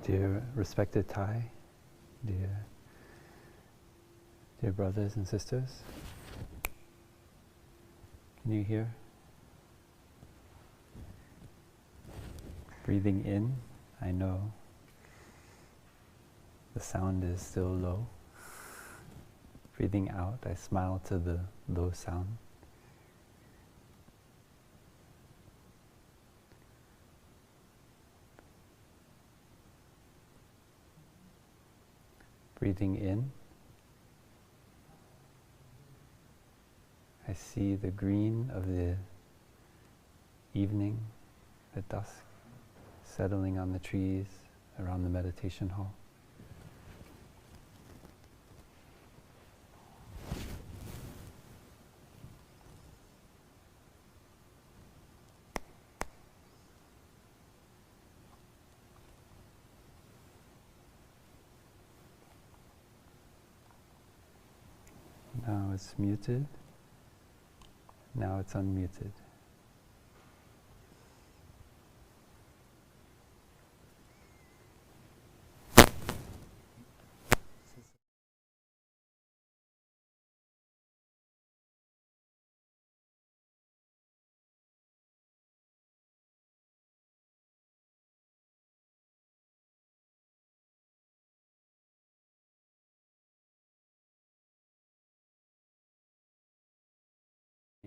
Dear respected Thay, dear brothers and sisters, can you hear? Breathing in, I know the sound is still low. Breathing out, I smile to the low sound. Breathing in, I see the green of the evening, the dusk, settling on the trees around the meditation hall. Now it's muted. Now it's unmuted.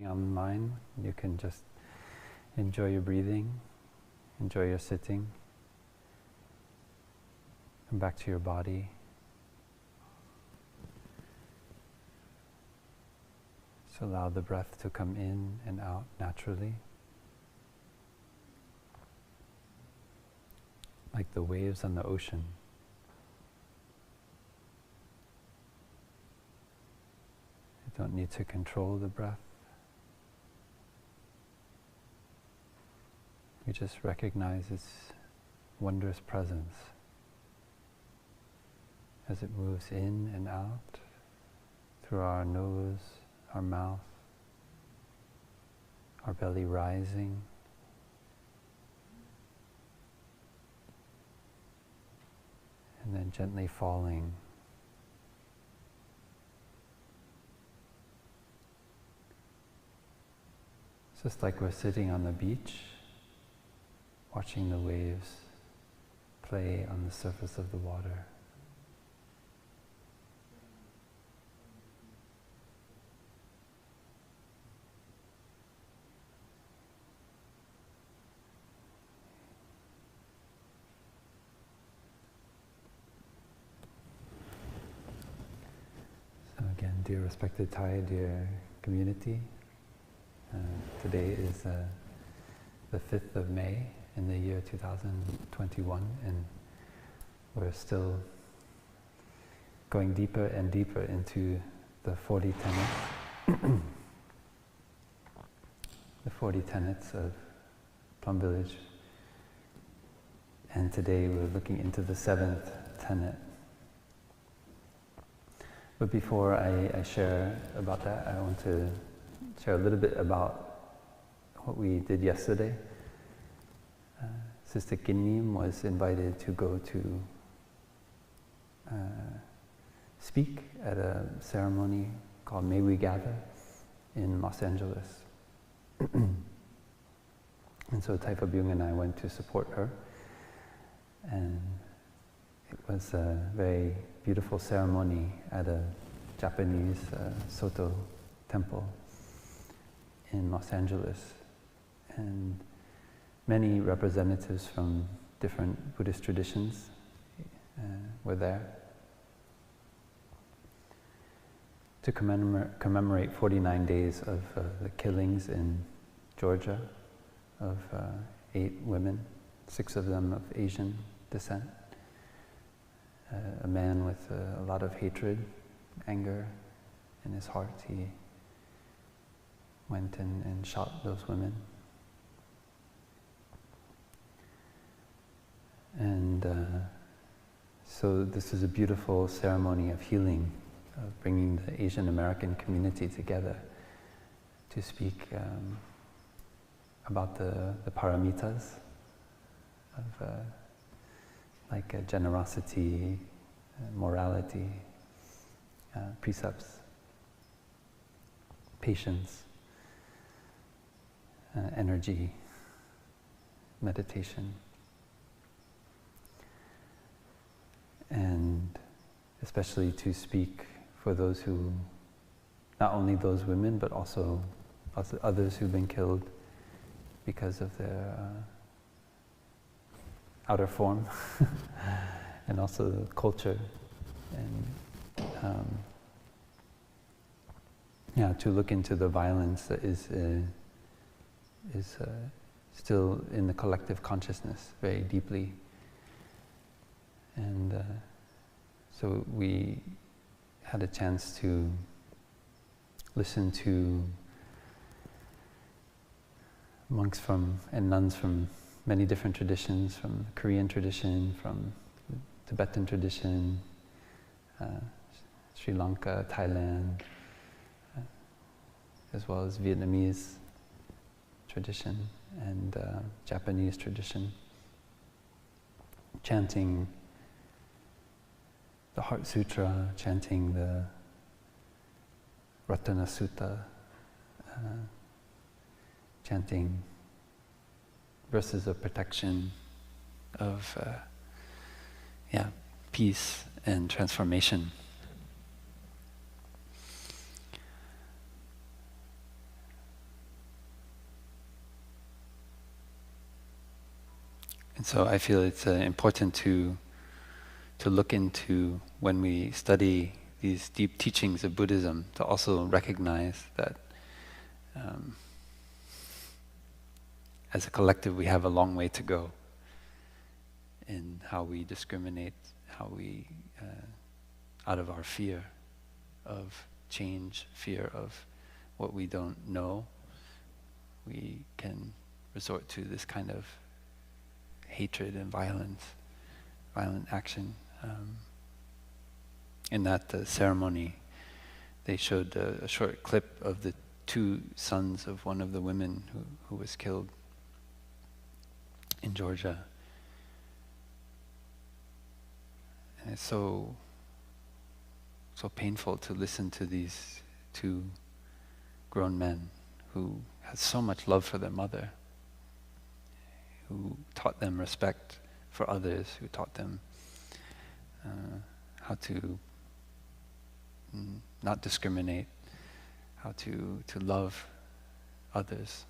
Online, you can just enjoy your breathing, enjoy your sitting, come back to your body. Just allow the breath to come in and out naturally, like the waves on the ocean. You don't need to control the breath. We just recognize its wondrous presence as it moves in and out through our nose, our mouth, our belly rising, and then gently falling. It's just like we're sitting on the beach, watching the waves play on the surface of the water. So again, dear respected Thay, dear community, today is the 5th of May in the year 2021, and we're still going deeper and deeper into the 40 tenets, the 40 tenets of Plum Village. And today we're looking into the 7th tenet. But before I share about that, I want to share a little bit about what we did yesterday. Sister Kinnim was invited to go to speak at a ceremony called May We Gather in Los Angeles. And so Thay, Phap Luu and I went to support her. And it was a very beautiful ceremony at a Japanese Soto temple in Los Angeles. And many representatives from different Buddhist traditions were there to commemorate 49 days of the killings in Georgia of 8 women, 6 of them of Asian descent. A man with a lot of hatred, anger in his heart, he went and shot those women. And so this is a beautiful ceremony of healing, of bringing the Asian American community together to speak about the paramitas of like generosity, morality, precepts, patience, energy, meditation. And especially to speak for those who, not only those women, but also others who've been killed because of their outer form and also culture. And to look into the violence that is still in the collective consciousness very deeply. And so we had a chance to listen to monks and nuns from many different traditions, from the Korean tradition, from the Tibetan tradition, Sri Lanka, Thailand, as well as Vietnamese tradition and Japanese tradition, chanting the Heart Sutra, chanting the Ratana Sutta, chanting verses of protection, of peace and transformation. And so I feel it's important to look into, when we study these deep teachings of Buddhism, to also recognize that as a collective we have a long way to go in how we discriminate, how we, out of our fear of change, fear of what we don't know, we can resort to this kind of hatred and violent action. In that ceremony, they showed a short clip of the two sons of one of the women who was killed in Georgia. And it's so painful to listen to these two grown men who had so much love for their mother, who taught them respect for others, who taught them how to not discriminate, how to love others,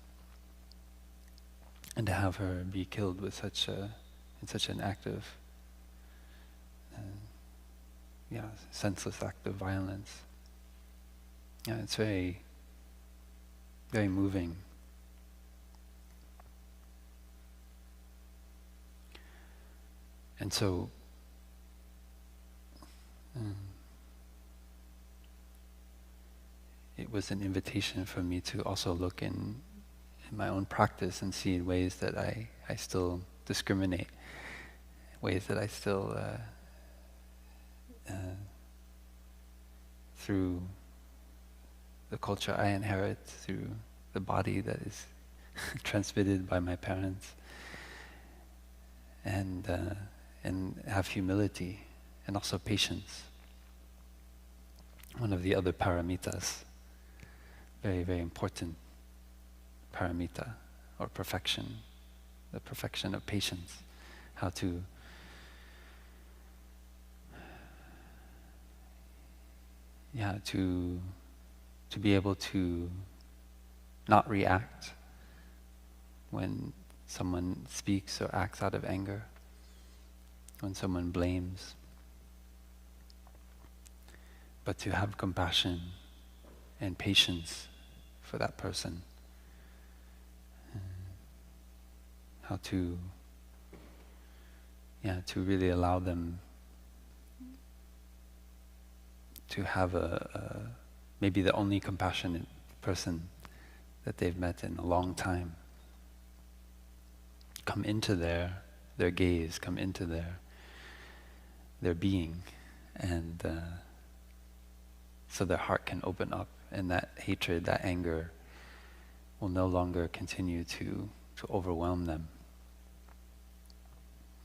and to have her be killed with in such an act of senseless act of violence. Yeah, it's very, very moving. And so it was an invitation for me to also look in my own practice and see ways that I still discriminate, ways that I still, through the culture I inherit, through the body that is transmitted by my parents, and have humility and also patience. One of the other paramitas, very, very important paramita or perfection, the perfection of patience, how to be able to not react when someone speaks or acts out of anger, when someone blames, but to have compassion and patience for that person. How to really allow them to have maybe the only compassionate person that they've met in a long time come into their gaze, come into their being, and so their heart can open up, and that hatred, that anger will no longer continue to overwhelm them.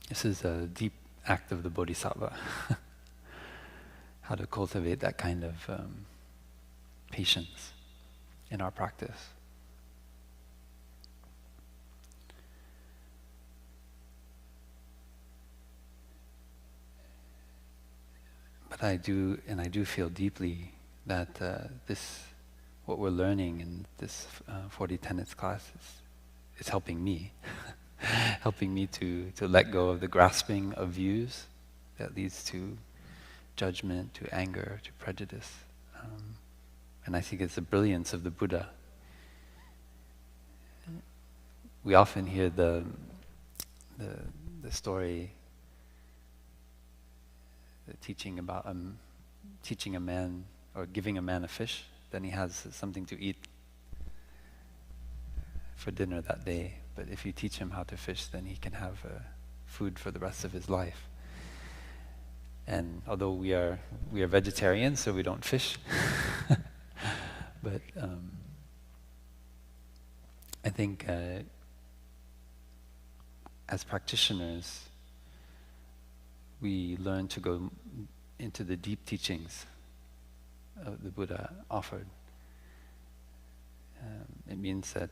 This is a deep act of the bodhisattva. How to cultivate that kind of patience in our practice. But I do feel deeply that what we're learning in this 40 Tenets class is helping me, helping me to let go of the grasping of views that leads to judgment, to anger, to prejudice. And I think it's the brilliance of the Buddha. We often hear the story, the teaching about teaching a man or giving a man a fish, then he has something to eat for dinner that day. But if you teach him how to fish, then he can have food for the rest of his life. And although we are vegetarians, so we don't fish, but I think as practitioners, we learn to go into the deep teachings the Buddha offered. It means that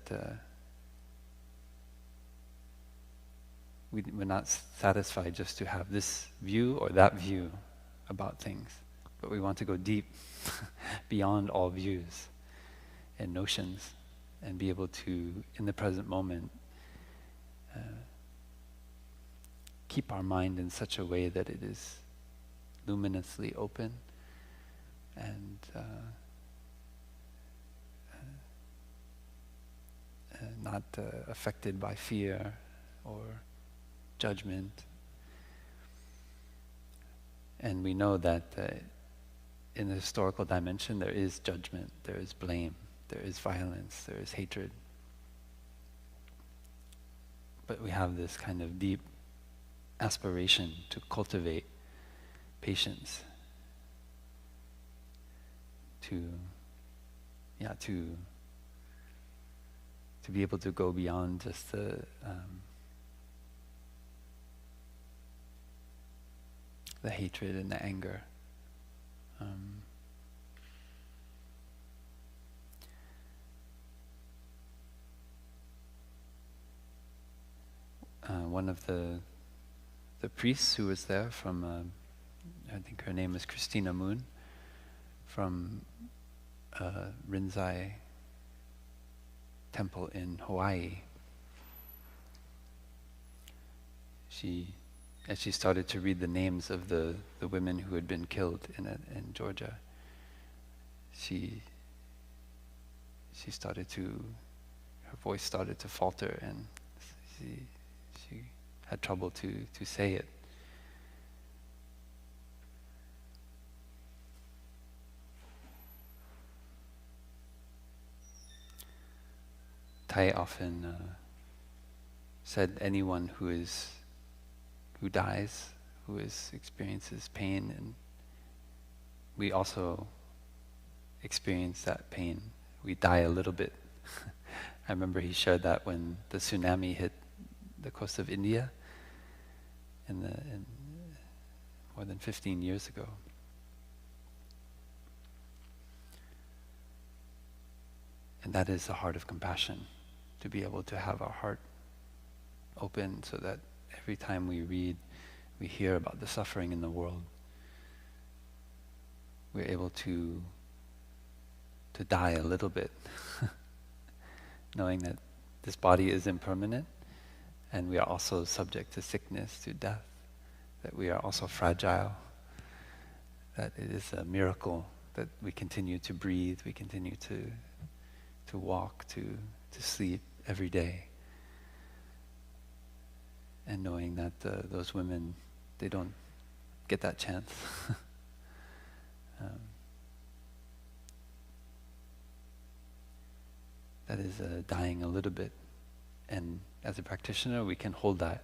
we're not satisfied just to have this view or that view about things, but we want to go deep beyond all views and notions and be able to, in the present moment, keep our mind in such a way that it is luminously open and not affected by fear or judgment. And we know that in the historical dimension there is judgment, there is blame, there is violence, there is hatred. But we have this kind of deep aspiration to cultivate patience, to be able to go beyond just the hatred and the anger. One of the priests who was there from, I think her name is Christina Moon, from Rinzai Temple in Hawaii. As she started to read the names of the women who had been killed in Georgia, she started to, her voice started to falter, and she had trouble to say it. Thay often said anyone who dies, who experiences pain, and we also experience that pain. We die a little bit. I remember he shared that when the tsunami hit the coast of India in more than 15 years ago. And that is the heart of compassion, to be able to have our heart open so that every time we read, we hear about the suffering in the world, we're able to die a little bit, knowing that this body is impermanent, and we are also subject to sickness, to death, that we are also fragile, that it is a miracle that we continue to breathe, we continue to walk, to sleep every day. And knowing that those women, they don't get that chance. That is dying a little bit. And as a practitioner, we can hold that.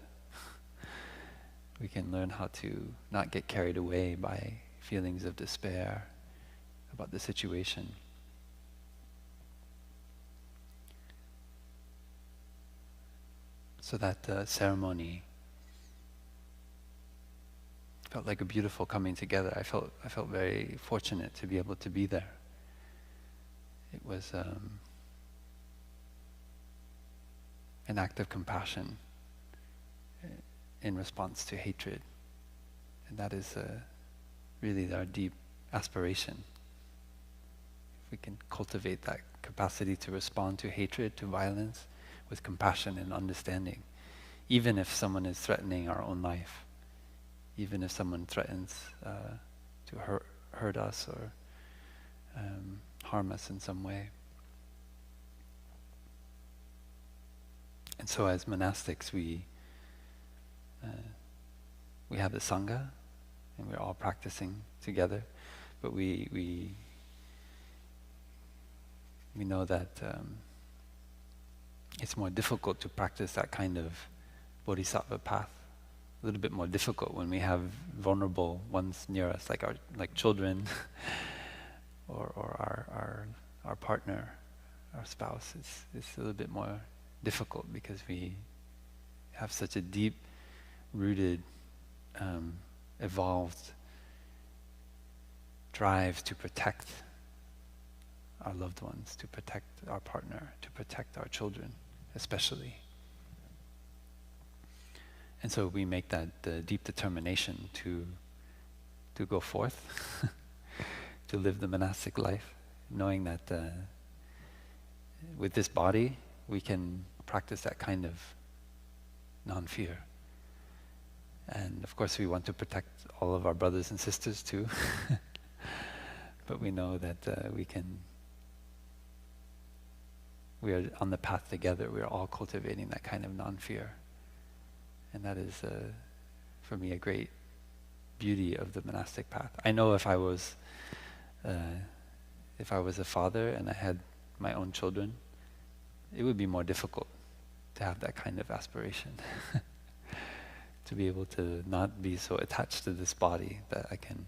We can learn how to not get carried away by feelings of despair about the situation. So that ceremony felt like a beautiful coming together. I felt very fortunate to be able to be there. It was an act of compassion in response to hatred. And that is really our deep aspiration. If we can cultivate that capacity to respond to hatred, to violence, with compassion and understanding, even if someone is threatening our own life, even if someone threatens to hurt us or harm us in some way. And so as monastics, we have the Sangha, and we're all practicing together, but we know that it's more difficult to practice that kind of bodhisattva path. A little bit more difficult when we have vulnerable ones near us, like children, or our partner, our spouse. It's a little bit more difficult because we have such a deep rooted, evolved drive to protect our loved ones, to protect our partner, to protect our children, especially. And so we make that deep determination to go forth, to live the monastic life, knowing that with this body we can practice that kind of non-fear. And of course we want to protect all of our brothers and sisters too, but we know that we are on the path together. We are all cultivating that kind of non-fear. And that is, for me, a great beauty of the monastic path. I know if I was a father and I had my own children, it would be more difficult to have that kind of aspiration. To be able to not be so attached to this body that I can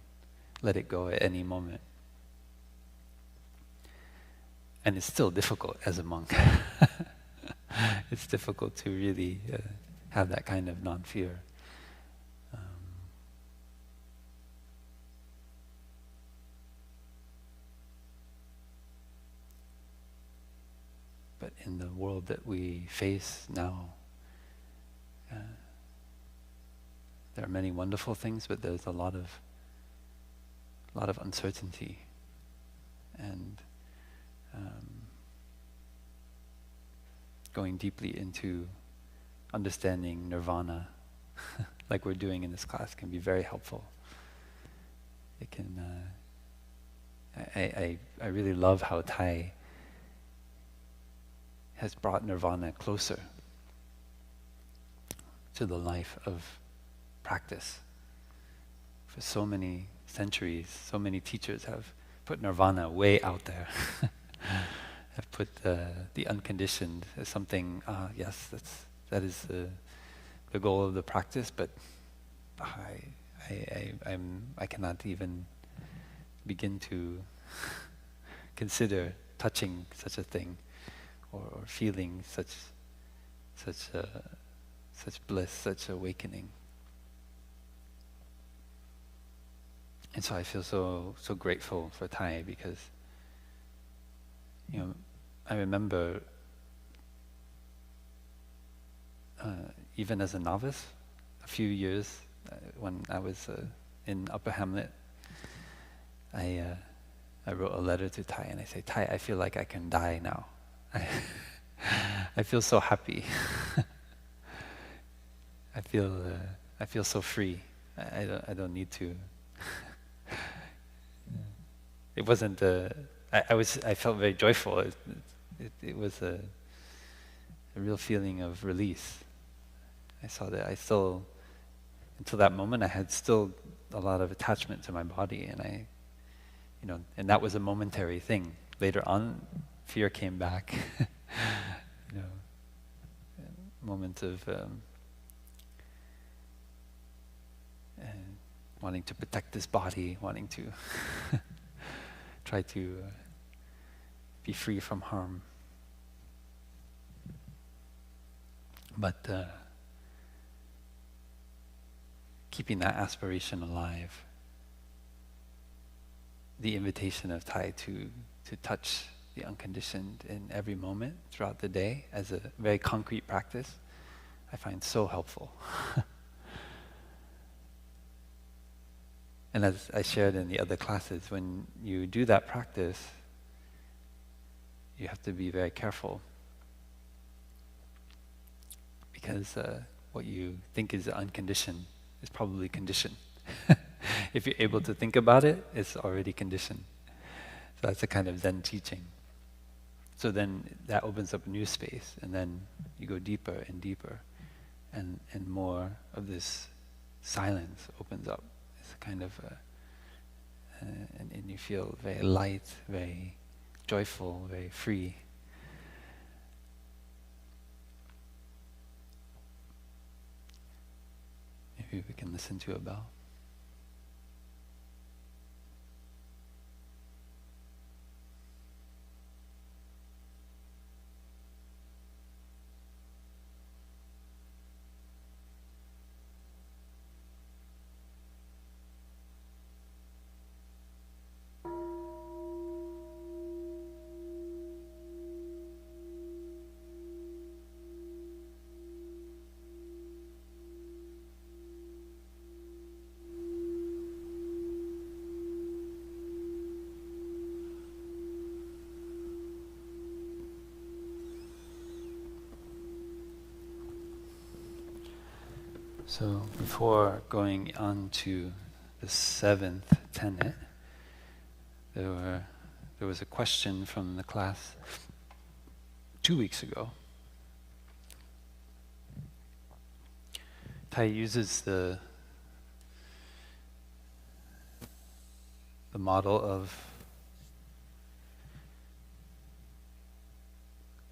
let it go at any moment. And it's still difficult as a monk. It's difficult to really have that kind of non-fear. But in the world that we face now, there are many wonderful things, but there's a lot of uncertainty, and going deeply into understanding nirvana, like we're doing in this class, can be very helpful. It can. I really love how Thay has brought nirvana closer to the life of practice. For so many centuries, so many teachers have put nirvana way out there. Have put the unconditioned as something. Yes, that is the goal of the practice. But I cannot even begin to consider touching such a thing, or feeling such bliss, such awakening. And so I feel so grateful for Thay, because I remember even as a novice, a few years when I was in Upper Hamlet, I wrote a letter to Thay and I say, Thay, I feel like I can die now. I feel so happy. I feel so free. I don't need to. It wasn't. I felt very joyful. It was a real feeling of release. I saw that I still, until that moment, I had still a lot of attachment to my body, and and that was a momentary thing. Later on, fear came back. Moment of wanting to protect this body, wanting to try to be free from harm. But keeping that aspiration alive. The invitation of Thay to touch the unconditioned in every moment throughout the day as a very concrete practice, I find so helpful. And as I shared in the other classes, when you do that practice, you have to be very careful. Because what you think is unconditioned is probably conditioned. If you're able to think about it, it's already conditioned. So that's a kind of Zen teaching. So then that opens up a new space, and then you go deeper and deeper, and more of this silence opens up. It's a kind of, and you feel very light, very joyful, very free. Maybe we can listen to a bell. So before going on to the 7th tenet, there was a question from the class 2 weeks ago. Thay uses the model of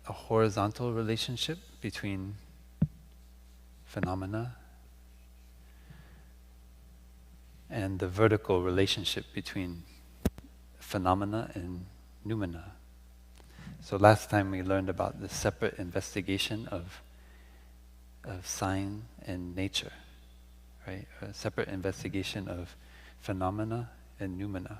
a horizontal relationship between phenomena and the vertical relationship between phenomena and noumena. So last time we learned about the separate investigation of sign and nature, right? A separate investigation of phenomena and noumena.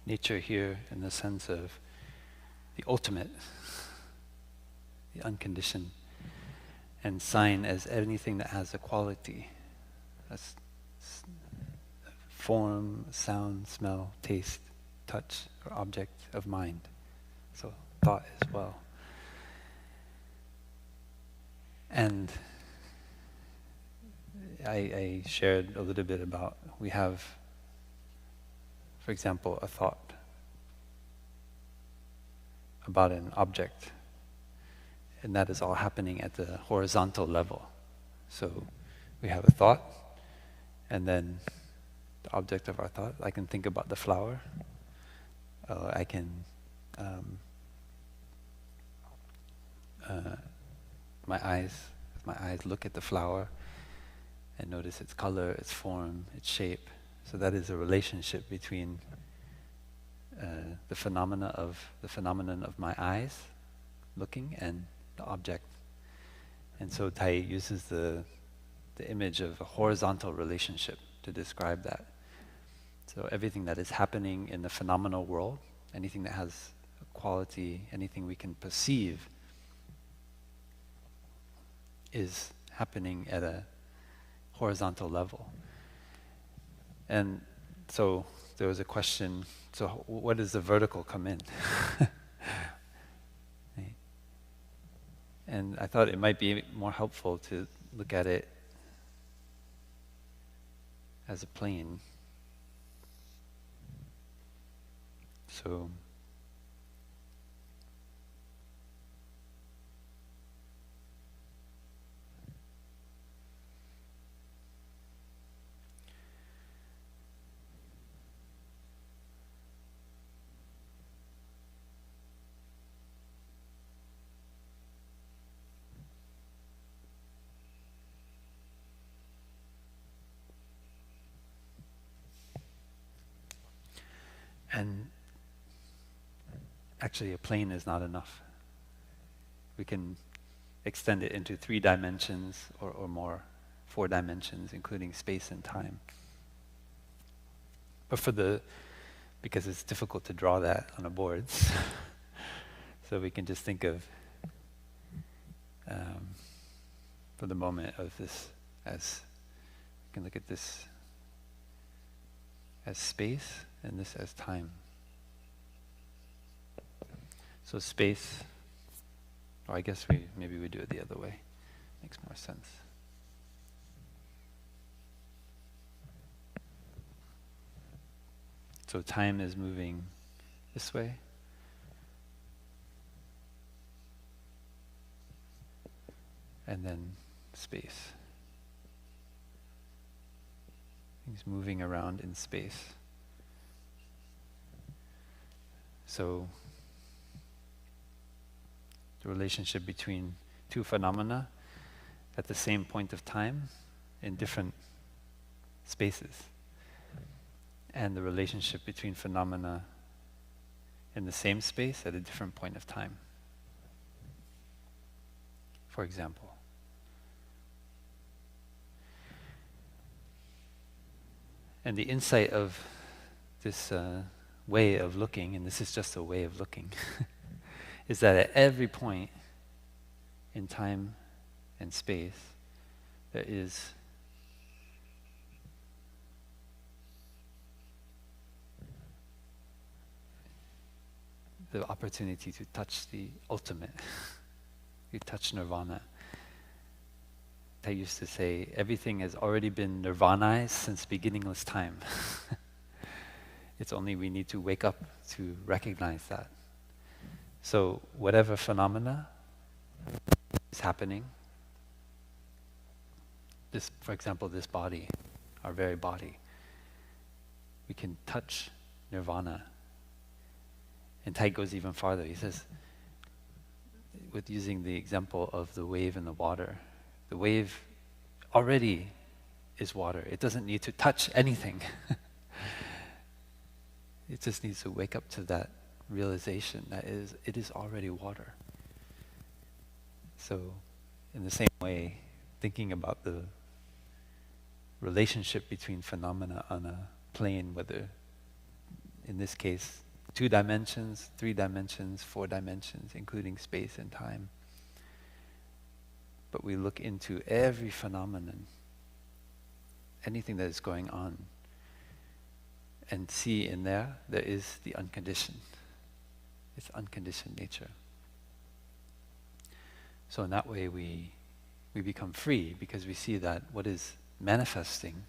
Nature here in the sense of the ultimate, the unconditioned, and sign as anything that has a quality. That's form, sound, smell, taste, touch, or object of mind. So thought as well. And I shared a little bit about, we have, for example, a thought about an object, and that is all happening at the horizontal level. So we have a thought, and then the object of our thought, I can think about the flower, I can, my eyes look at the flower and notice its color, its form, its shape. So that is a relationship between the phenomenon of my eyes looking and the object. And so Thay uses the image of a horizontal relationship to describe that. So everything that is happening in the phenomenal world, anything that has a quality, anything we can perceive, is happening at a horizontal level. And so there was a question, so where does the vertical come in? Right? And I thought it might be more helpful to look at it as a plane. So and actually, a plane is not enough. We can extend it into 3 dimensions or more, 4 dimensions, including space and time. But because it's difficult to draw that on a board, so we can just think of, for the moment, of this as, we can look at this as space and this as time. So space, or I guess maybe we do it the other way. Makes more sense. So time is moving this way. And then space. Things moving around in space. So the relationship between 2 phenomena at the same point of time in different spaces, and the relationship between phenomena in the same space at a different point of time. For example, and the insight of this way of looking, and this is just a way of looking, is that at every point in time and space, there is the opportunity to touch the ultimate. You touch nirvana. Thay used to say, everything has already been nirvanized since beginningless time. It's only we need to wake up to recognize that. So whatever phenomena is happening, this, for example, this body, our very body, we can touch nirvana. And Thay goes even farther. He says, with using the example of the wave in the water, the wave already is water. It doesn't need to touch anything. It just needs to wake up to that realization that it is already water. So in the same way, thinking about the relationship between phenomena on a plane, whether in this case 2 dimensions, 3 dimensions, 4 dimensions, including space and time. But we look into every phenomenon, anything that is going on, and see in there is the unconditioned. It's unconditioned nature. So in that way we become free, because we see that what is manifesting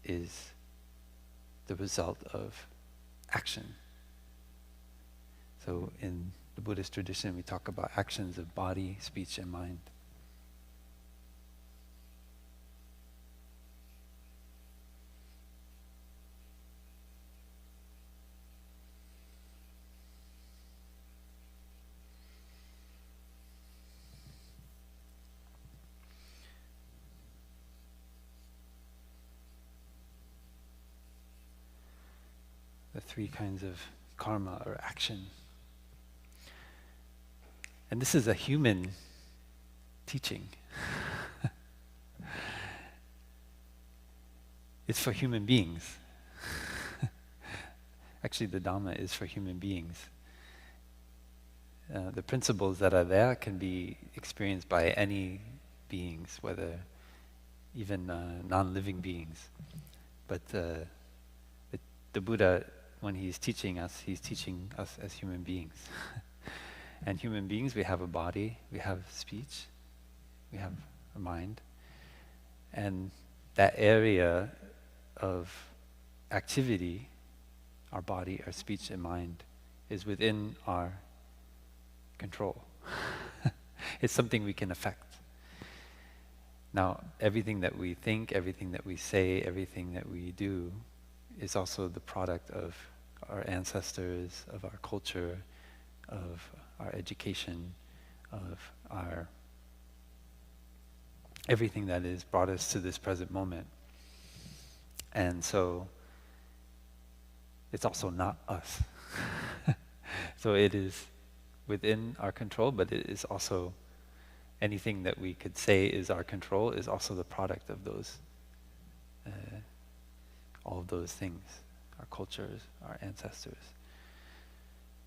is the result of action. So in the Buddhist tradition, we talk about actions of body, speech, and mind. The 3 kinds of karma or action. And this is a human teaching. It's for human beings. Actually, the Dhamma is for human beings. The principles that are there can be experienced by any beings, whether even non-living beings. But the Buddha, when he's teaching us as human beings. And human beings, we have a body, we have speech, we have a mind. And that area of activity, our body, our speech and mind, is within our control. It's something we can affect. Now, everything that we think, everything that we say, everything that we do is also the product of our ancestors, of our culture, of our education, of our everything that has brought us to this present moment. And so it's also not us. So it is within our control, but it is also anything that we could say is our control is also the product of those, all of those things, our cultures, our ancestors.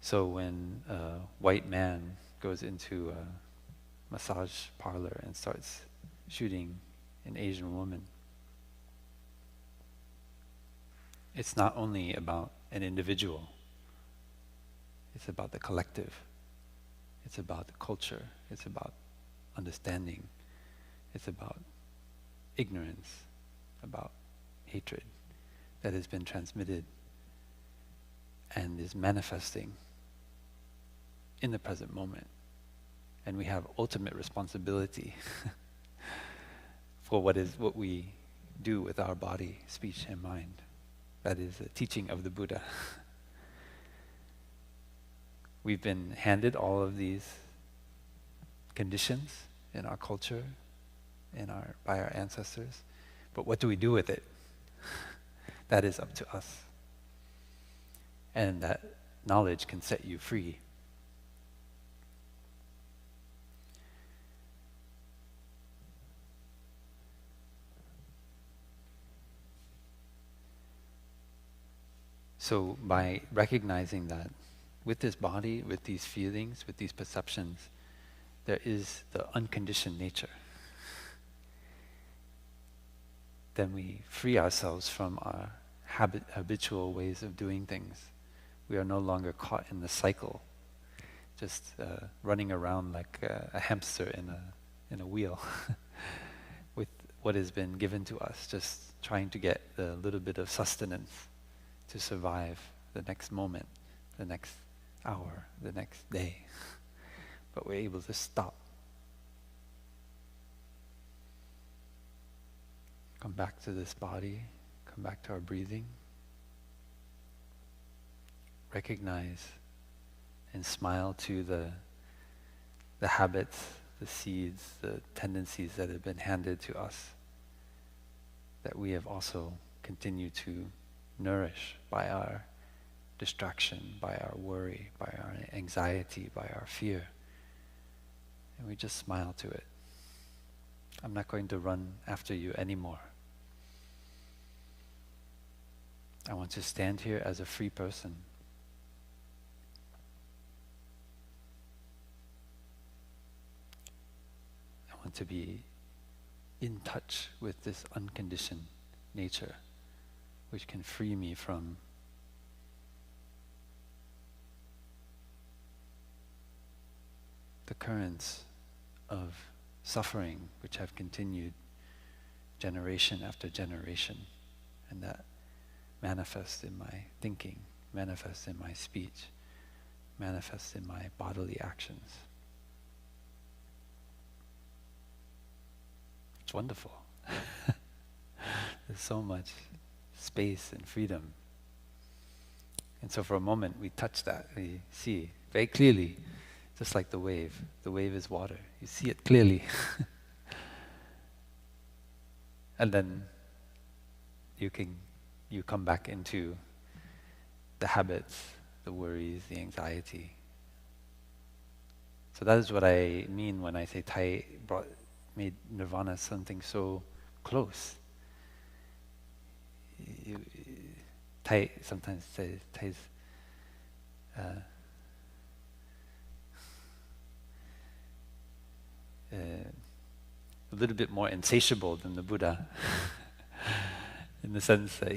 So when a white man goes into a massage parlor and starts shooting an Asian woman, it's not only about an individual, it's about the collective, it's about the culture, it's about understanding, it's about ignorance, about hatred that has been transmitted and is manifesting in the present moment. And we have ultimate responsibility for what we do with our body, speech and mind. That is a teaching of the Buddha. We've been handed all of these conditions in our culture, by our ancestors, but what do we do with it? That is up to us. And that knowledge can set you free. So by recognizing that with this body, with these feelings, with these perceptions, there is the unconditioned nature, then we free ourselves from our habitual ways of doing things. We are no longer caught in the cycle, just running around like a hamster in a wheel with what has been given to us, just trying to get a little bit of sustenance to survive the next moment, the next hour, the next day. But we're able to stop. Come back to this body, come back to our breathing. Recognize and smile to the habits, the seeds, the tendencies that have been handed to us, that we have also continued to nourish by our distraction, by our worry, by our anxiety, by our fear. And we just smile to it. I'm not going to run after you anymore. I want to stand here as a free person. I want to be in touch with this unconditioned nature, which can free me from the currents of suffering which have continued generation after generation, and that manifests in my thinking, manifests in my speech, manifests in my bodily actions. It's wonderful. There's so much space and freedom. And so for a moment we touch that, we see very clearly, just like the wave. The wave is water. You see it clearly. And then you come back into the habits, the worries, the anxiety. So that is what I mean when I say Thay made nirvana something so close. Thay sometimes says Thay's a little bit more insatiable than the Buddha, in the sense that I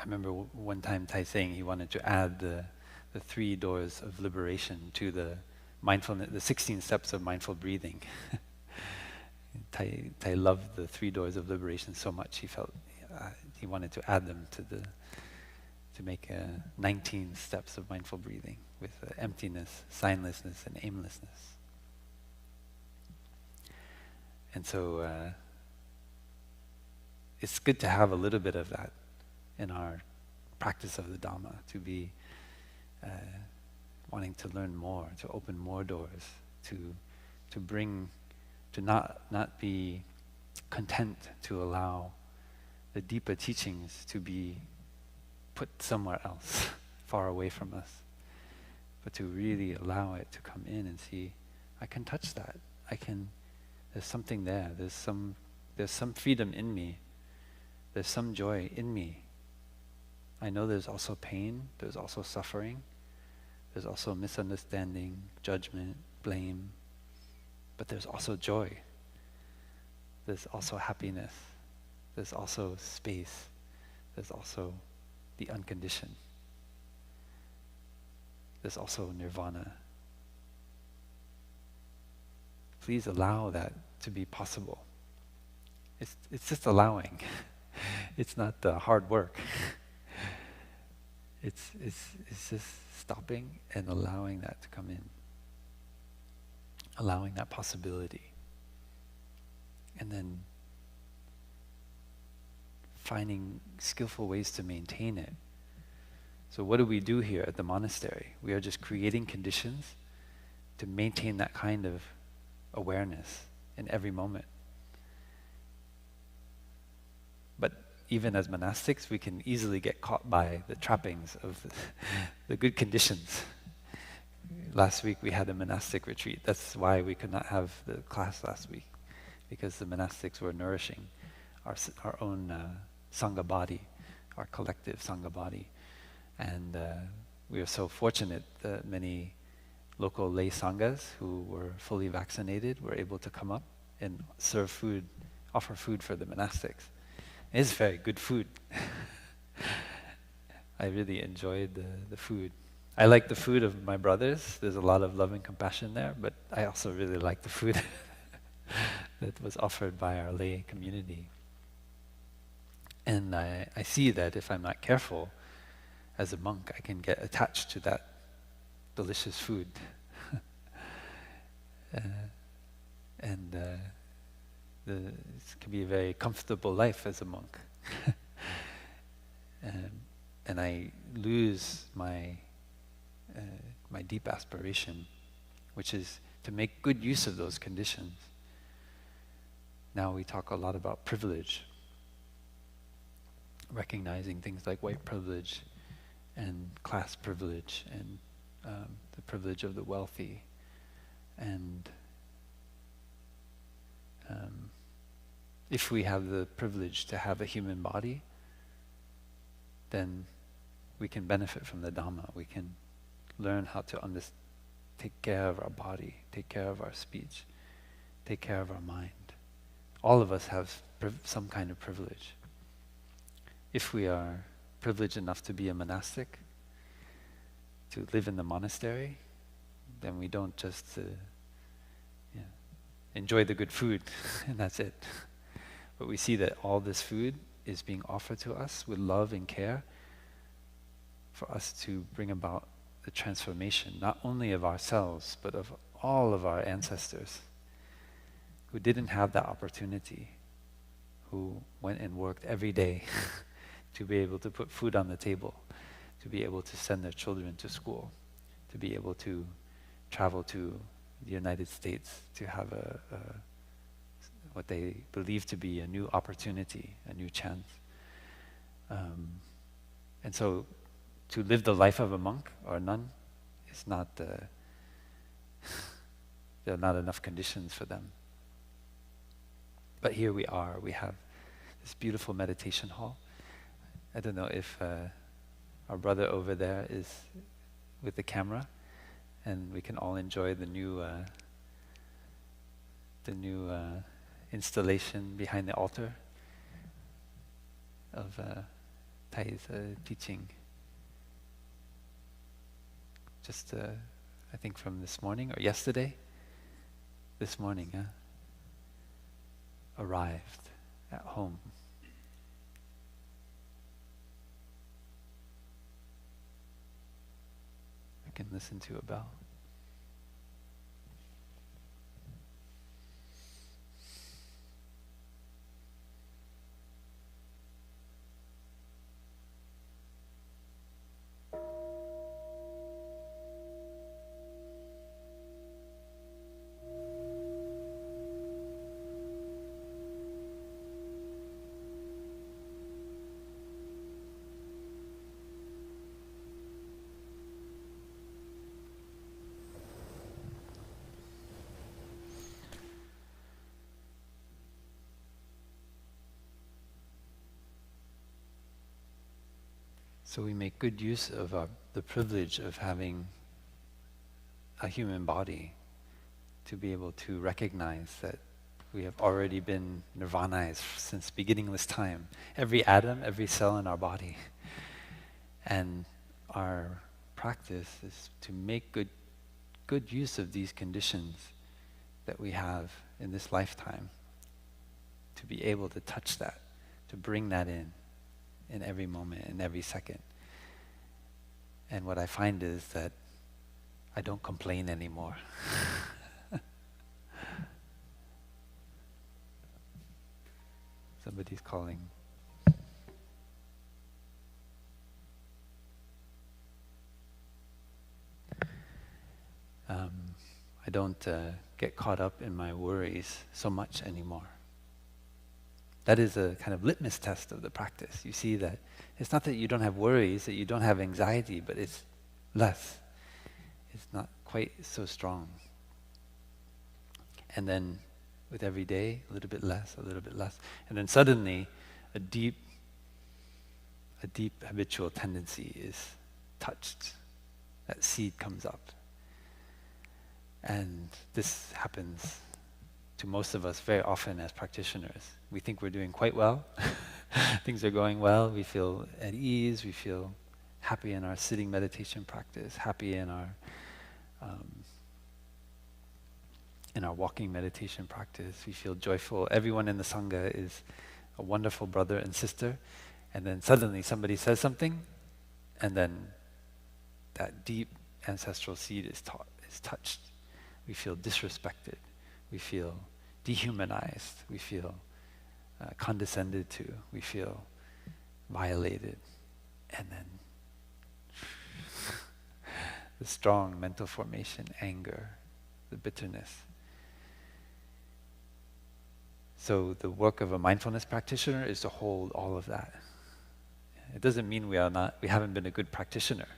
remember one time Thay saying he wanted to add the 3 doors of liberation to the mindfulness, the 16 steps of mindful breathing. Thay loved the 3 doors of liberation so much, he felt he wanted to add them to make 19 steps of mindful breathing with emptiness, signlessness, and aimlessness. And so it's good to have a little bit of that in our practice of the Dhamma, to be wanting to learn more, to open more doors, to bring, to not be content to allow the deeper teachings to be put somewhere else, far away from us, but to really allow it to come in and see, I can touch that. There's something there. There's some freedom in me. There's some joy in me. I know there's also pain. There's also suffering. There's also misunderstanding, judgment, blame. But there's also joy. There's also happiness. There's also space. There's also the unconditioned. There's also nirvana. Please allow that to be possible. It's just allowing. It's not hard work. It's just stopping and allowing that to come in. Allowing that possibility. And then finding skillful ways to maintain it. So what do we do here at the monastery? We are just creating conditions to maintain that kind of awareness in every moment. But even as monastics, we can easily get caught by the trappings of the good conditions. Last week we had a monastic retreat. That's why we could not have the class last week, because the monastics were nourishing our own Sangha body, our collective Sangha body. And we are so fortunate that many local lay Sanghas who were fully vaccinated were able to come up and serve food, offer food for the monastics. It's very good food. I really enjoyed the food. I like the food of my brothers. There's a lot of love and compassion there, but I also really like the food that was offered by our lay community. And I see that if I'm not careful, as a monk, I can get attached to that delicious food. It can be a very comfortable life as a monk. And I lose my deep aspiration, which is to make good use of those conditions. Now we talk a lot about privilege, recognizing things like white privilege and class privilege and the privilege of the wealthy. And if we have the privilege to have a human body, then we can benefit from the Dhamma. We can learn how to take care of our body, take care of our speech, take care of our mind. All of us have some kind of privilege. If we are privileged enough to be a monastic, to live in the monastery, then we don't just enjoy the good food and that's it. But we see that all this food is being offered to us with love and care for us to bring about the transformation, not only of ourselves, but of all of our ancestors who didn't have that opportunity, who went and worked every day to be able to put food on the table, to be able to send their children to school, to be able to travel to the United States to have what they believe to be a new opportunity, a new chance. And so to live the life of a monk or a nun is not, there are not enough conditions for them. But here we are, we have this beautiful meditation hall. I don't know if our brother over there is with the camera, and we can all enjoy the new installation behind the altar of Thay's teaching. Just I think from this morning or yesterday. This morning, arrived at home. I can listen to a bell. So we make good use of the privilege of having a human body to be able to recognize that we have already been nirvāṇized since beginningless time. Every atom, every cell in our body. And our practice is to make good use of these conditions that we have in this lifetime, to be able to touch that, to bring that in every moment, in every second. And what I find is that I don't complain anymore. Somebody's calling. I don't get caught up in my worries so much anymore. That is a kind of litmus test of the practice. You see that it's not that you don't have worries, that you don't have anxiety, but it's less. It's not quite so strong. And then with every day, a little bit less, a little bit less. And then suddenly, a deep habitual tendency is touched. That seed comes up. And this happens to most of us very often as practitioners. We think we're doing quite well. Things are going well. We feel at ease. We feel happy in our sitting meditation practice, happy in our walking meditation practice. We feel joyful. Everyone in the Sangha is a wonderful brother and sister. And then suddenly somebody says something, and then that deep ancestral seed is touched. We feel disrespected. We feel dehumanized. We feel condescended to. We feel violated. And then the strong mental formation, anger, the bitterness. So the work of a mindfulness practitioner is to hold all of that. It doesn't mean we haven't been a good practitioner.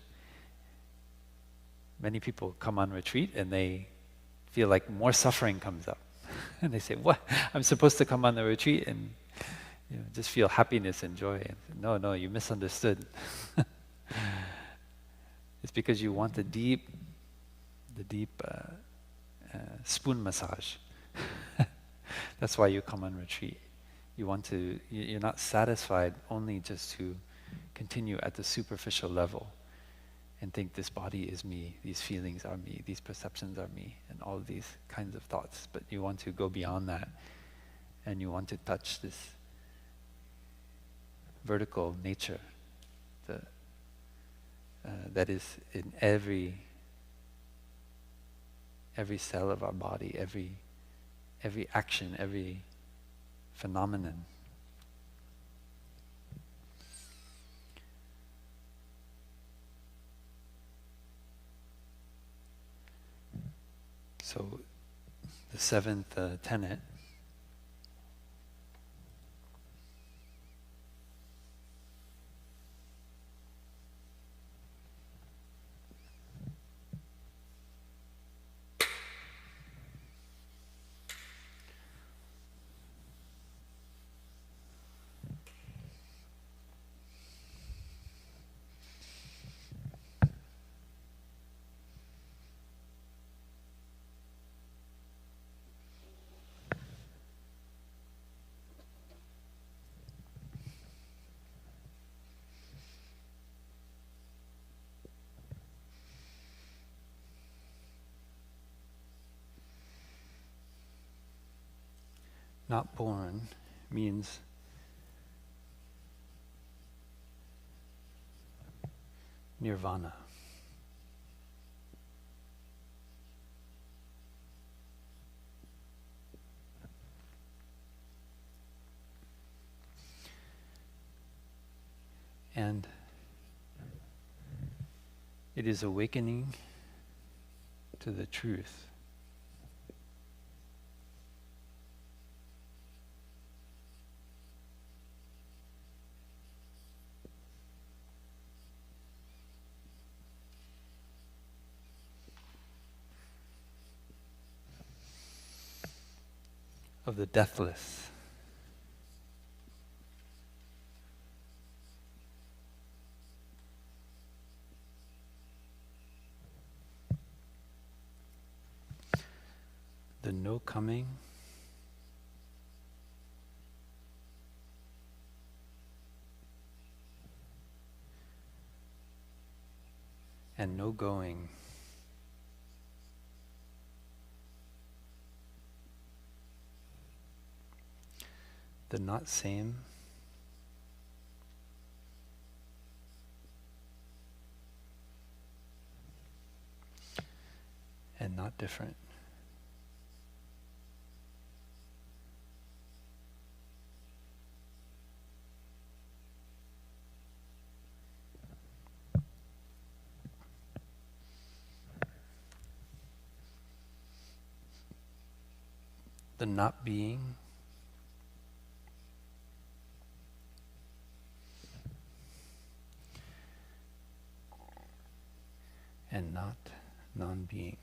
Many people come on retreat and they feel like more suffering comes up. And they say, what? I'm supposed to come on the retreat and just feel happiness and joy. And no, you misunderstood. It's because you want the deep spoon massage. That's why you come on retreat. You're not satisfied only just to continue at the superficial level and think this body is me, these feelings are me, these perceptions are me, and all of these kinds of thoughts. But you want to go beyond that, and you want to touch this vertical nature that is in every cell of our body, every action, every phenomenon. So, the seventh tenet. not born means nirvana. And it is awakening to the truth of the deathless. The no coming, and no going. The not same, and not different. The not being, and not non-being.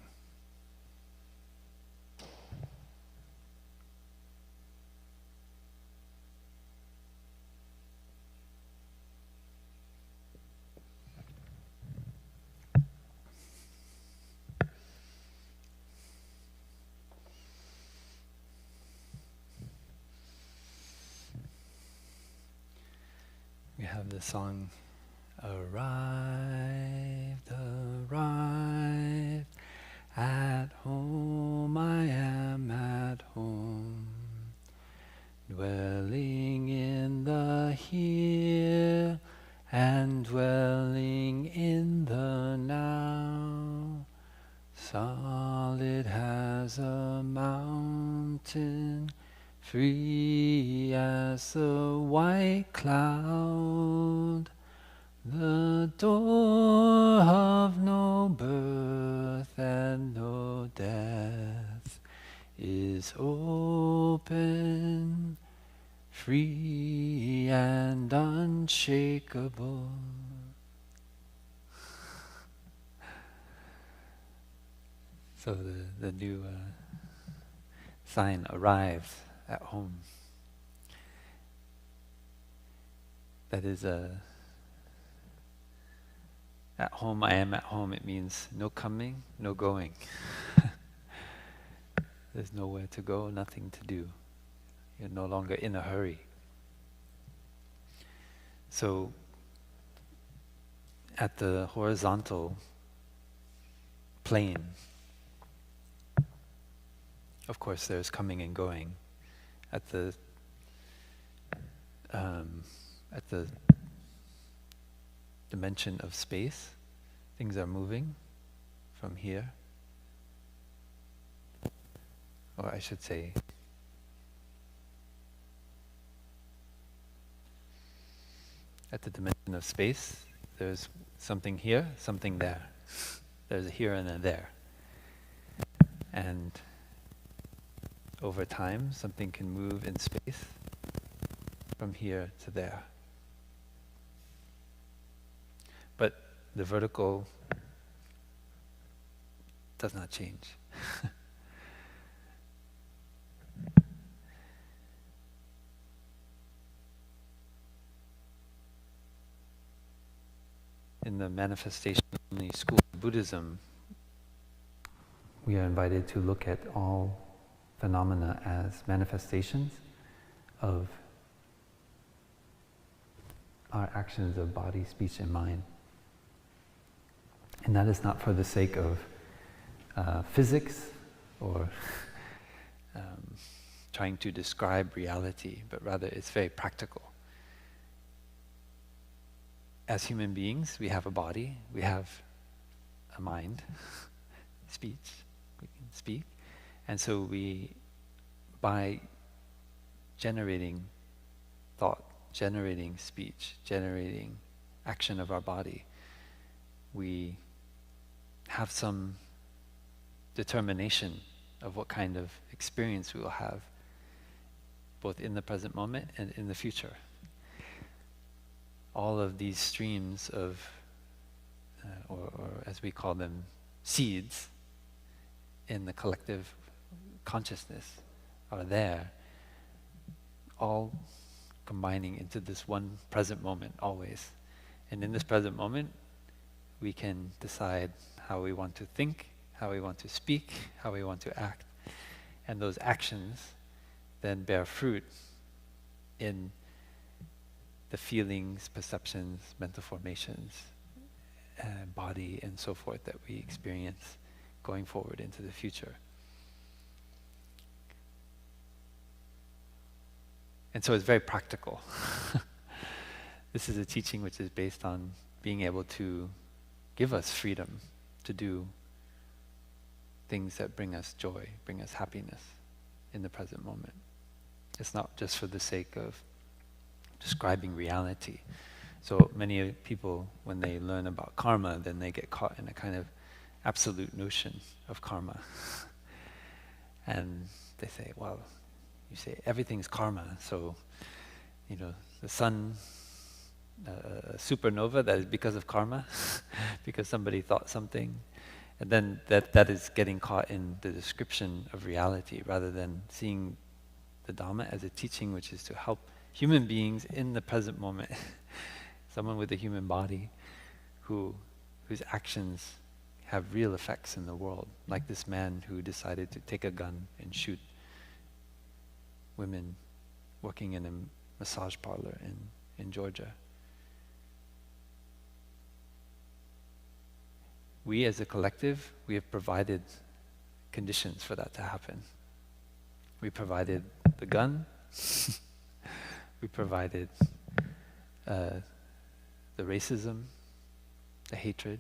We have the song, arrived, arrived, at home I am at home, dwelling in the here and dwelling in the now, solid as a mountain, free as a white cloud, the door of no birth and no death is open, free and unshakable. So the new sign, arrived at home. That is at home, I am at home. It means no coming, no going. There's nowhere to go, nothing to do. You're no longer in a hurry. So, at the horizontal plane, of course there's coming and going. At the dimension of space, things are moving from here, or I should say, at the dimension of space, there's something here, something there. There's a here and a there. And over time, something can move in space from here to there. But the vertical does not change. In the manifestation-only school of Buddhism, we are invited to look at all phenomena as manifestations of our actions of body, speech, and mind. And that is not for the sake of physics or trying to describe reality, but rather it's very practical. As human beings, we have a body, we have a mind, speech, we can speak. And so we, by generating thought, generating speech, generating action of our body, we have some determination of what kind of experience we will have, both in the present moment and in the future. All of these streams of, or as we call them, seeds in the collective consciousness are there, all combining into this one present moment always. And in this present moment, we can decide how we want to think, how we want to speak, how we want to act. And those actions then bear fruit in the feelings, perceptions, mental formations, body, and so forth that we experience going forward into the future. And so it's very practical. This is a teaching which is based on being able to give us freedom to do things that bring us joy, bring us happiness in the present moment. It's not just for the sake of describing reality. So many people, when they learn about karma, then they get caught in a kind of absolute notion of karma. And they say, well, you say everything's karma, so, the sun, supernova, that is because of karma, because somebody thought something. And then that is getting caught in the description of reality, rather than seeing the Dhamma as a teaching which is to help human beings in the present moment. Someone with a human body whose actions have real effects in the world, like this man who decided to take a gun and shoot women working in a massage parlor in Georgia. We as a collective, we have provided conditions for that to happen. We provided the gun, we provided the racism, the hatred,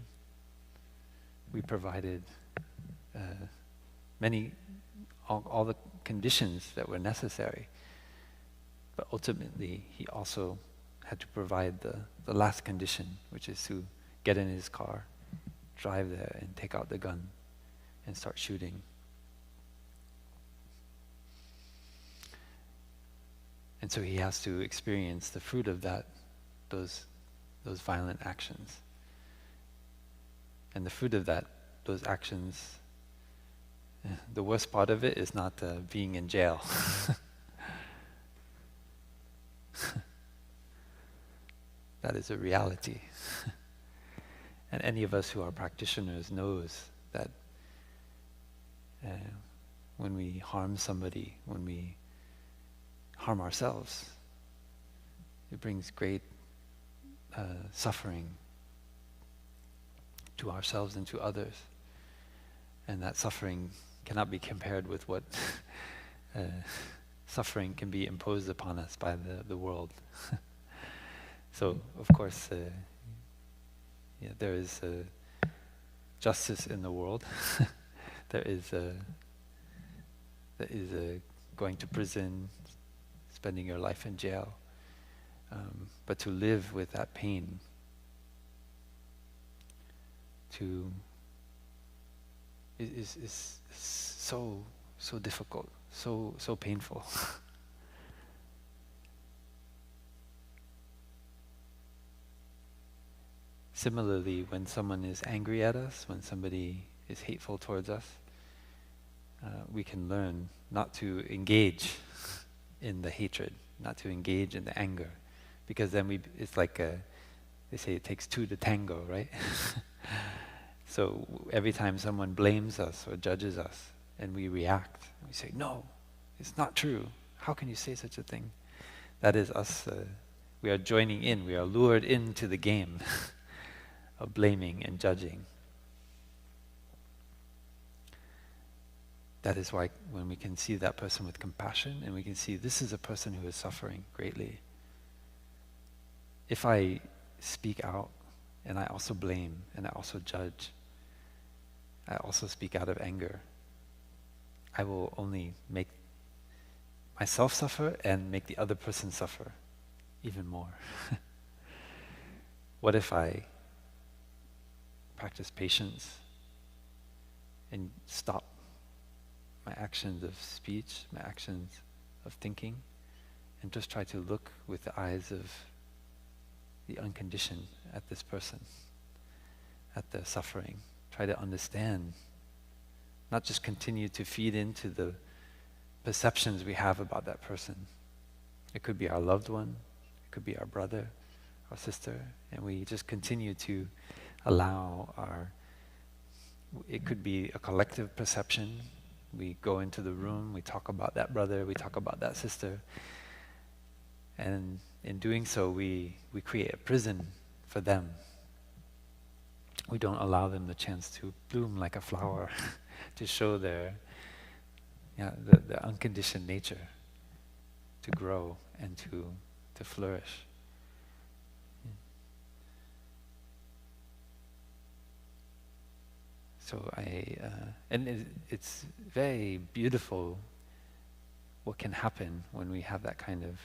we provided all the conditions that were necessary. But ultimately, he also had to provide the last condition, which is to get in his car, drive there and take out the gun and start shooting. And so he has to experience the fruit of those violent actions. And the fruit of those actions, the worst part of it is not being in jail. That is a reality. And any of us who are practitioners knows that when we harm somebody, when we harm ourselves, it brings great suffering to ourselves and to others. And that suffering cannot be compared with what suffering can be imposed upon us by the world. So, of course, there is justice in the world. There is going to prison, spending your life in jail. But to live with that pain, is so difficult, so painful. Similarly, when someone is angry at us, when somebody is hateful towards us, we can learn not to engage in the hatred, not to engage in the anger, because then it's like they say it takes two to tango, right? So every time someone blames us or judges us and we react, we say, no, it's not true. How can you say such a thing? That is us, we are joining in, we are lured into the game of blaming and judging. That is why when we can see that person with compassion and we can see this is a person who is suffering greatly. If I speak out and I also blame and I also judge, I also speak out of anger, I will only make myself suffer and make the other person suffer even more. What if I practice patience and stop my actions of speech, my actions of thinking, and just try to look with the eyes of the unconditioned at this person, at their suffering. Try to understand, not just continue to feed into the perceptions we have about that person. It could be our loved one, it could be our brother, our sister, and we just continue to allow it could be a collective perception. We go into the room, we talk about that brother, we talk about that sister, and in doing so we create a prison for them. We don't allow them the chance to bloom like a flower, to show their the unconditioned nature, to grow and to flourish. So it's very beautiful what can happen when we have that kind of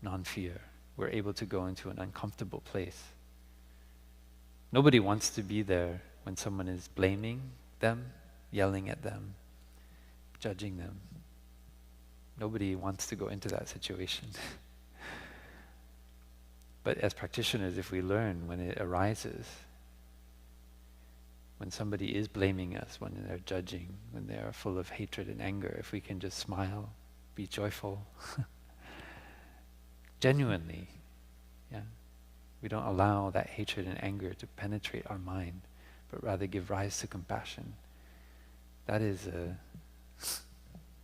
non-fear. We're able to go into an uncomfortable place. Nobody wants to be there when someone is blaming them, yelling at them, judging them. Nobody wants to go into that situation. But as practitioners, if we learn when it arises, when somebody is blaming us, when they're judging, when they are full of hatred and anger, if we can just smile, be joyful, genuinely, we don't allow that hatred and anger to penetrate our mind, but rather give rise to compassion. That is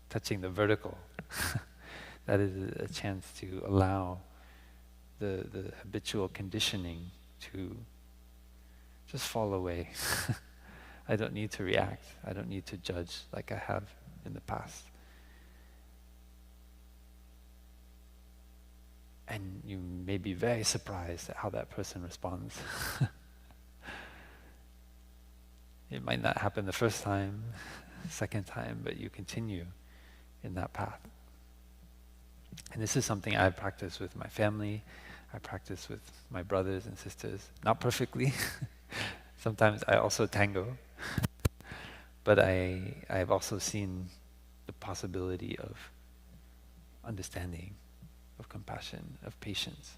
touching the vertical. That is a chance to allow the habitual conditioning to just fall away. I don't need to react. I don't need to judge like I have in the past. And you may be very surprised at how that person responds. It might not happen the first time, second time, but you continue in that path. And this is something I've practiced with my family. I practice with my brothers and sisters. Not perfectly. Sometimes I also tango. But I've also seen the possibility of understanding, of compassion, of patience,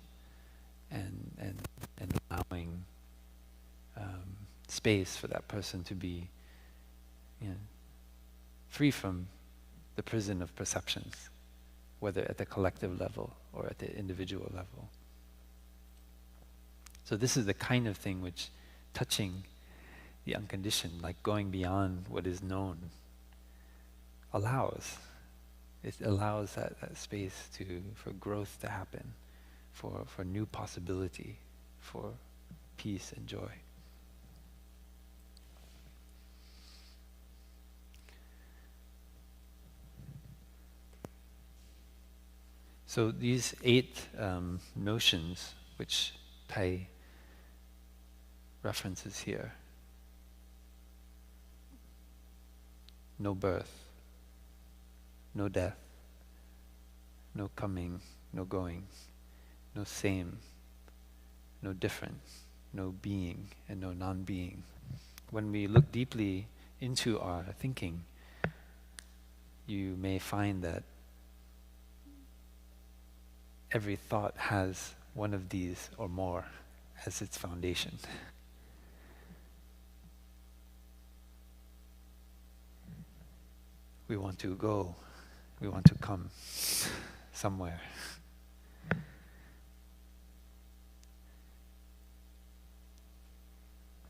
and allowing space for that person to be free from the prison of perceptions, whether at the collective level or at the individual level. So this is the kind of thing which touching the unconditioned, like going beyond what is known, allows. It allows that space for growth to happen, for new possibility, for peace and joy. So these 8 notions, which Thay references here: no birth, no death, no coming, no going, no same, no different, no being, and no non-being. When we look deeply into our thinking, you may find that every thought has one of these or more as its foundation. We want to go, we want to come somewhere.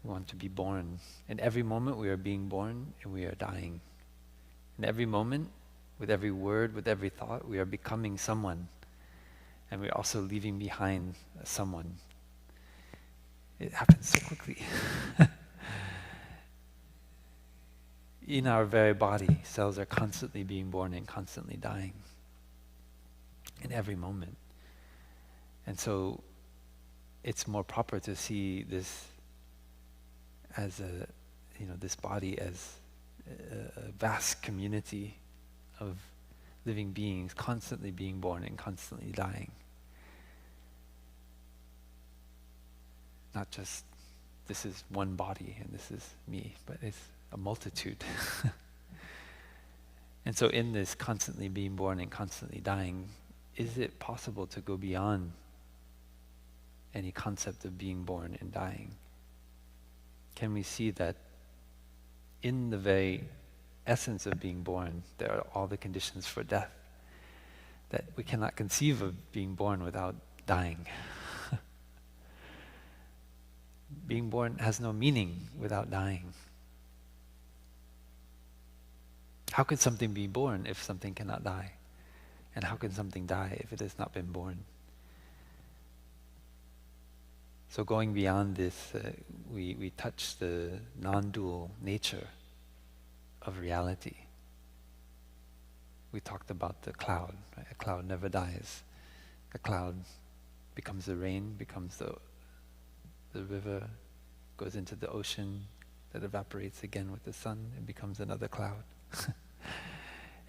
We want to be born. In every moment we are being born and we are dying. In every moment, with every word, with every thought, we are becoming someone. And we're also leaving behind someone. It happens so quickly. in our very body, cells are constantly being born and constantly dying in every moment. And so it's more proper to see this as this body as a vast community of living beings constantly being born and constantly dying. Not just, this is one body and this is me, but it's a multitude. And so in this constantly being born and constantly dying, is it possible to go beyond any concept of being born and dying? Can we see that in the very essence of being born, there are all the conditions for death? That we cannot conceive of being born without dying. Being born has no meaning without dying. How could something be born if something cannot die? And how can something die if it has not been born? So going beyond this, we touch the non-dual nature of reality. We talked about the cloud, right? A cloud never dies. The cloud becomes the rain, becomes the river, goes into the ocean, that evaporates again with the sun and becomes another cloud.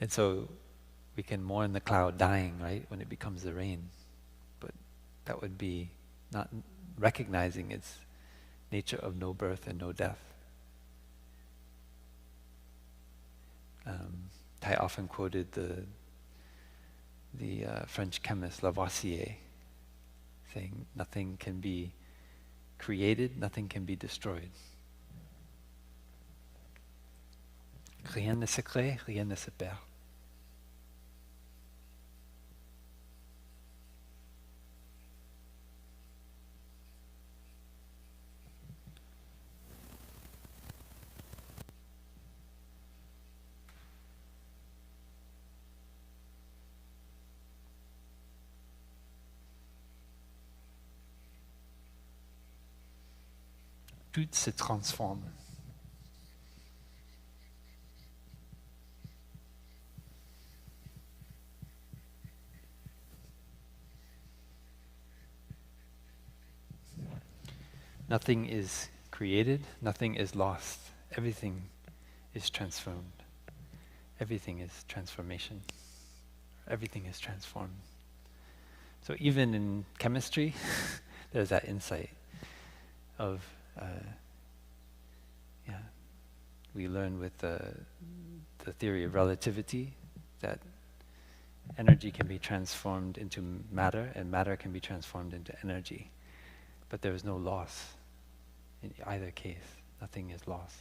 And so we can mourn the cloud dying, right, when it becomes the rain. But that would be not recognizing its nature of no birth and no death. Thay often quoted the French chemist Lavoisier, saying, nothing can be created, nothing can be destroyed. Rien ne se crée, rien ne se perd. Tout se transforme. Nothing is created, nothing is lost. Everything is transformed. Everything is transformation. Everything is transformed. So even in chemistry, there's that insight of, we learn with the theory of relativity that energy can be transformed into matter, and matter can be transformed into energy. But there is no loss in either case. Nothing is lost.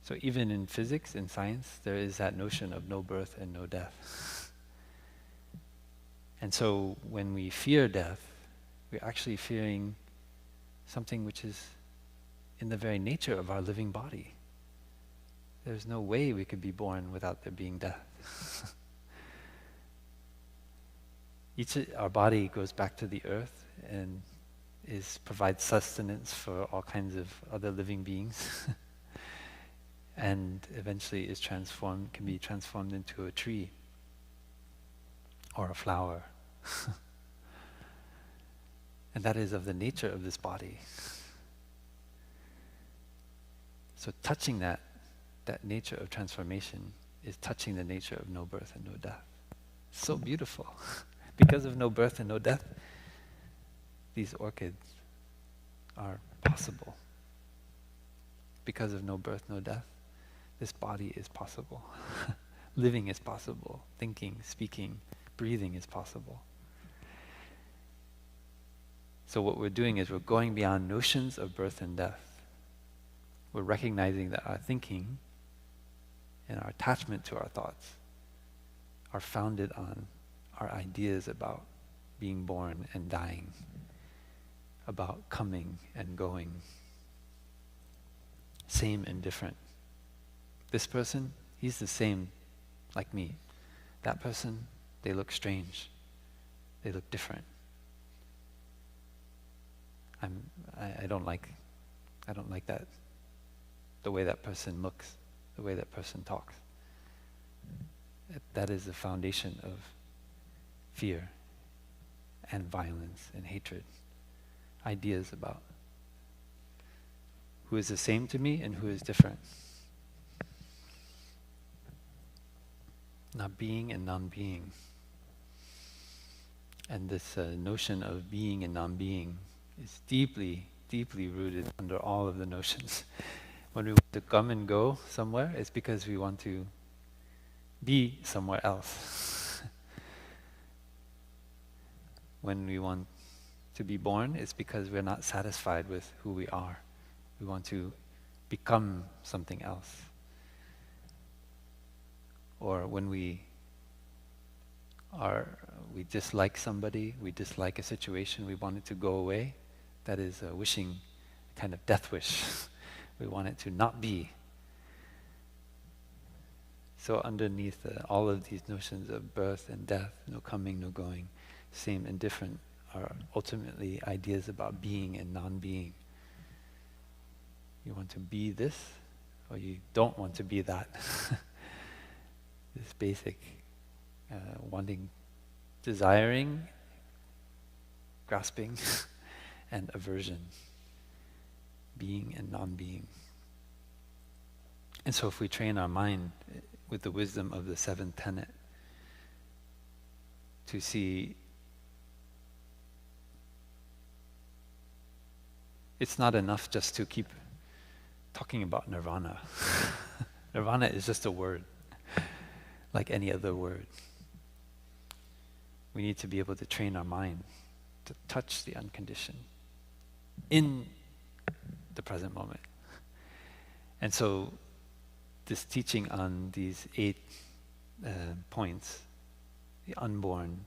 So even in physics, in science, there is that notion of no birth and no death. And so when we fear death, we're actually fearing something which is in the very nature of our living body. There's no way we could be born without there being death. Our body goes back to the earth and provides sustenance for all kinds of other living beings. And eventually can be transformed into a tree or a flower. And that is of the nature of this body. So touching that nature of transformation is touching the nature of no birth and no death. So beautiful. Because of no birth and no death, these orchids are possible. Because of no birth, no death, this body is possible. Living is possible. Thinking, speaking, breathing is possible. So what we're doing is we're going beyond notions of birth and death. We're recognizing that our thinking and our attachment to our thoughts are founded on our ideas about being born and dying, about coming and going, same and different. This person, he's the same like me. That person, they look strange. They look different. I don't like that the way that person looks, the way that person talks. That is the foundation of fear and violence and hatred. Ideas about who is the same to me and who is different. Not being and non-being. And this notion of being and non-being is deeply, deeply rooted under all of the notions. When we want to come and go somewhere, it's because we want to be somewhere else. When we want to be born, it's because we're not satisfied with who we are. We want to become something else. Or when we dislike somebody, we dislike a situation, we want it to go away. That is a wishing, kind of death wish. We want it to not be. So underneath all of these notions of birth and death, no coming, no going, same and different, are ultimately ideas about being and non-being. You want to be this, or you don't want to be that. This basic wanting, desiring, grasping, and aversion. Being and non-being. And so if we train our mind with the wisdom of the seventh tenet to see it's not enough just to keep talking about nirvana. Nirvana is just a word, like any other word. We need to be able to train our mind to touch the unconditioned in the present moment. And so this teaching on these 8 points, the unborn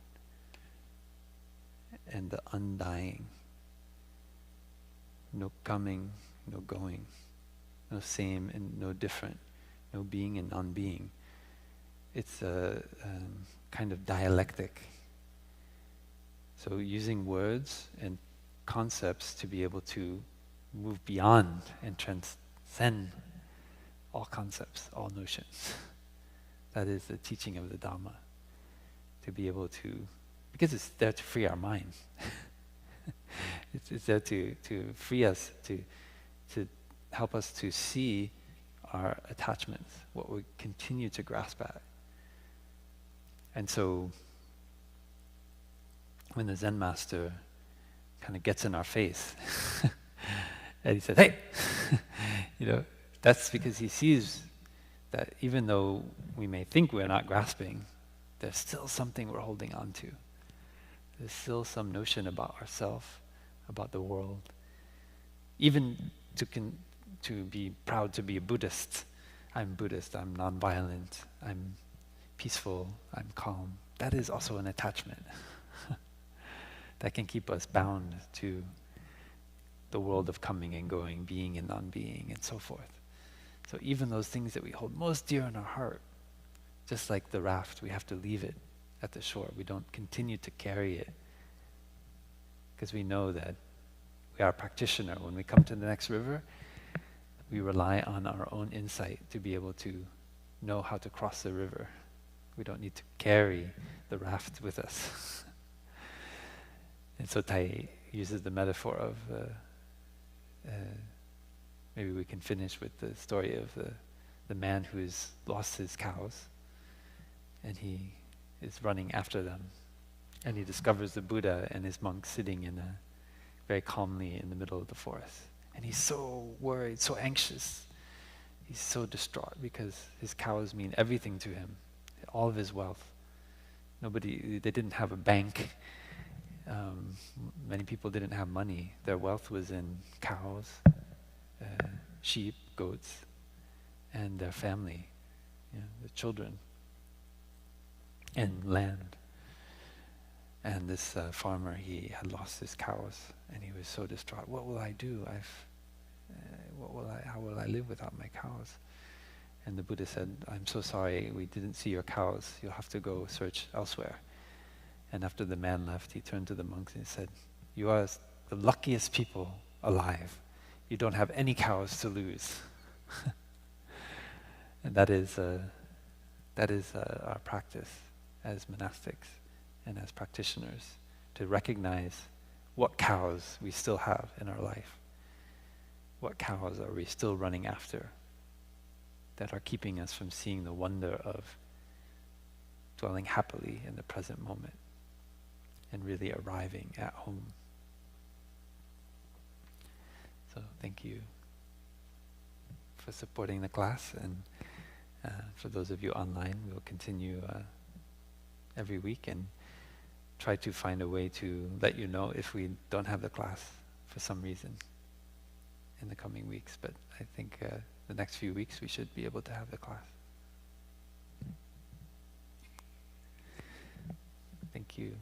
and the undying, no coming, no going, no same and no different, no being and non-being. It's a kind of dialectic. So using words and concepts to be able to move beyond and transcend all concepts, all notions. That is the teaching of the Dhamma. To be able to, because it's there to free our mind. It's there to free us, to help us to see our attachments, what we continue to grasp at. And so when the Zen master kind of gets in our face and he says, hey, that's because he sees that even though we may think we're not grasping, there's still something we're holding on to. There's still some notion about ourselves, about the world. Even to be proud to be a Buddhist. I'm Buddhist, I'm non-violent, I'm peaceful, I'm calm. That is also an attachment. That can keep us bound to the world of coming and going, being and non-being, and so forth. So even those things that we hold most dear in our heart, just like the raft, we have to leave it at the shore. We don't continue to carry it because we know that we are a practitioner. When we come to the next river, we rely on our own insight to be able to know how to cross the river. We don't need to carry the raft with us. And so Thay uses the metaphor of, maybe we can finish with the story of the man who has lost his cows, and he is running after them. And he discovers the Buddha and his monks sitting very calmly in the middle of the forest. And he's so worried, so anxious. He's so distraught because his cows mean everything to him, all of his wealth. They didn't have a bank. Many people didn't have money. Their wealth was in cows, sheep, goats, and their family, the children, and land. And this farmer, he had lost his cows, and he was so distraught. What will I do? How will I live without my cows? And the Buddha said, I'm so sorry, we didn't see your cows. You'll have to go search elsewhere. And after the man left, he turned to the monks and said, you are the luckiest people alive. You don't have any cows to lose. And that is our practice as monastics and as practitioners, to recognize what cows we still have in our life. What cows are we still running after that are keeping us from seeing the wonder of dwelling happily in the present moment and really arriving at home. So thank you for supporting the class, and for those of you online, we'll continue every week and try to find a way to let you know if we don't have the class for some reason in the coming weeks. But I think the next few weeks we should be able to have the class. Thank you.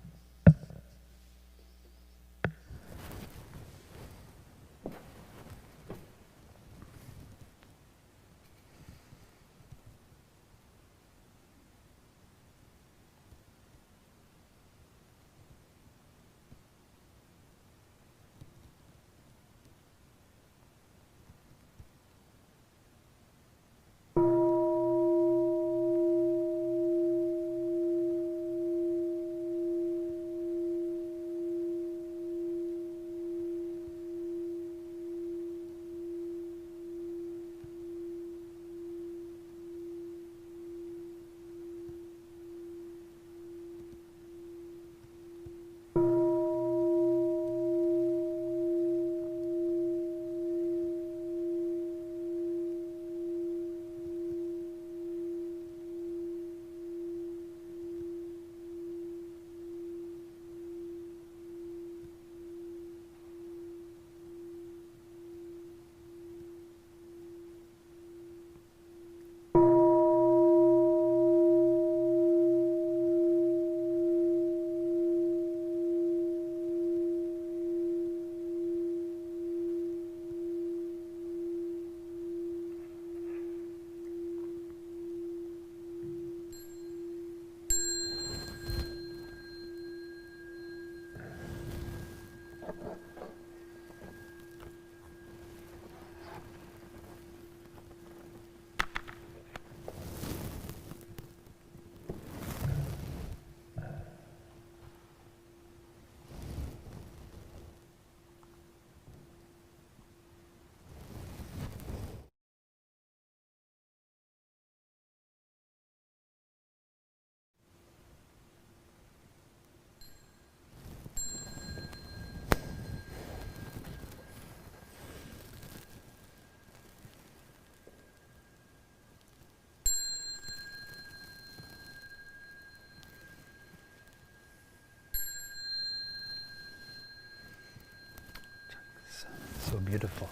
So beautiful.